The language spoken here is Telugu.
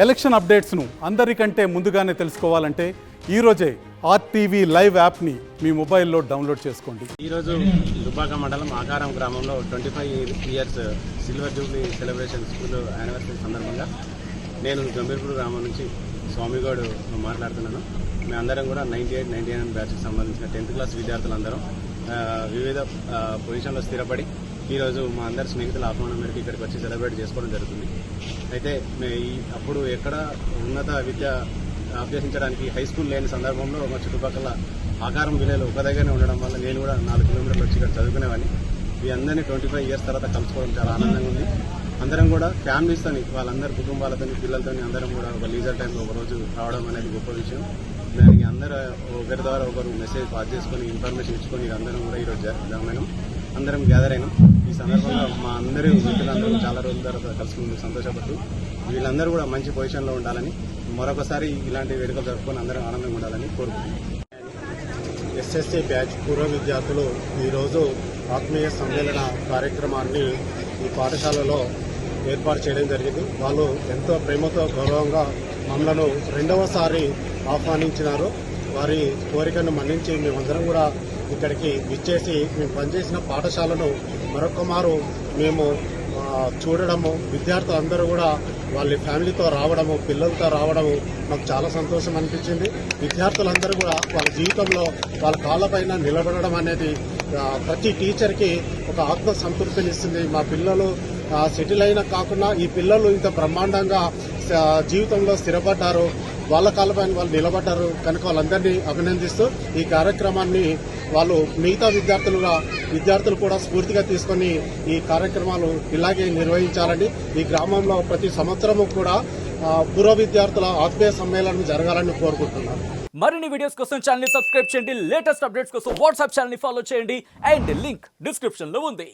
ఎలక్షన్ అప్డేట్స్ను అందరికంటే ముందుగానే తెలుసుకోవాలంటే ఈరోజే ఆర్టీవీ లైవ్ యాప్ని మీ మొబైల్లో డౌన్లోడ్ చేసుకోండి. ఈరోజు దుబ్బాక మండలం ఆకారం గ్రామంలో 25 years silver Jubilee celebration school anniversary సందర్భంగా నేను గంభీర్పూర్ గ్రామం నుంచి స్వామిగౌడ్ మాట్లాడుతున్నాను. మేమందరం కూడా 98, 99 బ్యాచ్కి సంబంధించిన 10th క్లాస్ విద్యార్థులందరం వివిధ పొజిషన్లో స్థిరపడి ఈరోజు మా అందరి స్నేహితుల ఆహ్వానం మేరకు ఇక్కడికి వచ్చి సెలబ్రేట్ చేసుకోవడం జరుగుతుంది. అయితే అప్పుడు ఎక్కడ ఉన్నత విద్య అభ్యసించడానికి హై స్కూల్ లేని సందర్భంలో మా చుట్టుపక్కల ఆకారం విలేలో ఒక దగ్గరనే ఉండడం వల్ల నేను కూడా 4 కిలోమీటర్లు వచ్చి ఇక్కడ చదువుకునేవాడిని. ఈ అందరినీ 25 ఇయర్స్ తర్వాత కలుసుకోవడం చాలా ఆనందంగా ఉంది. అందరం కూడా ఫ్యామిలీస్తోని వాళ్ళందరి కుటుంబాలతోని పిల్లలతోని అందరం కూడా ఒక లీజర్ టైంలో ఒకరోజు రావడం అనేది గొప్ప విషయం. దానికి అందరూ ఒకరి ద్వారా ఒకరు మెసేజ్ పాస్ చేసుకొని ఇన్ఫర్మేషన్ ఇచ్చుకొని అందరం కూడా ఈరోజు జాయిన్ అందరం గ్యాదర్ అయినాం. ఈ సందర్భంగా మా అందరూ మిత్రులందరూ చాలా రోజుల తర్వాత కలుసుకుని సంతోషపడుతూ వీళ్ళందరూ కూడా మంచి పొజిషన్లో ఉండాలని మరొకసారి ఇలాంటి వేడుకలు జరుపుకొని అందరం ఆనందంగా ఉండాలని కోరుకుంటున్నాం. ఎస్ఎస్సీ బ్యాచ్ పూర్వ విద్యార్థులు ఈరోజు ఆత్మీయ సమ్మేళన కార్యక్రమాన్ని ఈ పాఠశాలలో ఏర్పాటు చేయడం జరిగింది. వాళ్ళు ఎంతో ప్రేమతో గౌరవంగా మమ్మలను రెండవసారి ఆహ్వానించినారు. వారి కోరికను మన్నించి మేమందరం కూడా ఇక్కడికి విచ్చేసి మేము పనిచేసిన పాఠశాలను మరొకమారు మేము చూడడము, విద్యార్థులందరూ కూడా వాళ్ళ ఫ్యామిలీతో రావడము, పిల్లలతో రావడము నాకు చాలా సంతోషం అనిపించింది. విద్యార్థులందరూ కూడా వాళ్ళ జీవితంలో వాళ్ళ కాళ్ళపైన నిలబడడం అనేది ప్రతి టీచర్కి ఒక ఆత్మ సంతృప్తినిస్తుంది. మా పిల్లలు సెటిల్ అయినా కాకుండా ఈ పిల్లలు ఇంత బ్రహ్మాండంగా జీవితంలో స్థిరపడ్డారు, వాళ్ళ కాళ్ళపైన వాళ్ళు నిలబడ్డారు కనుక వాళ్ళందరినీ అభినందిస్తూ ఈ కార్యక్రమాన్ని వాళ్ళు మిగతా విద్యార్థులు కూడా స్ఫూర్తిగా తీసుకొని ఈ కార్యక్రమాలు ఇలాగే నిర్వహించాలని, ఈ గ్రామంలో ప్రతి సంవత్సరము కూడా పూర్వ విద్యార్థుల ఆత్మీయ సమ్మేళనం జరగాలని కోరుకుంటున్నాను. మరిన్ని వీడియోస్ కోసం ఛానల్ ని సబ్స్క్రైబ్ చేయండి. లేటెస్ట్ అప్డేట్స్ కోసం వాట్సాప్ ఛానల్ ని ఫాలో చేయండి. అండ్ లింక్ డిస్క్రిప్షన్ లో ఉంది.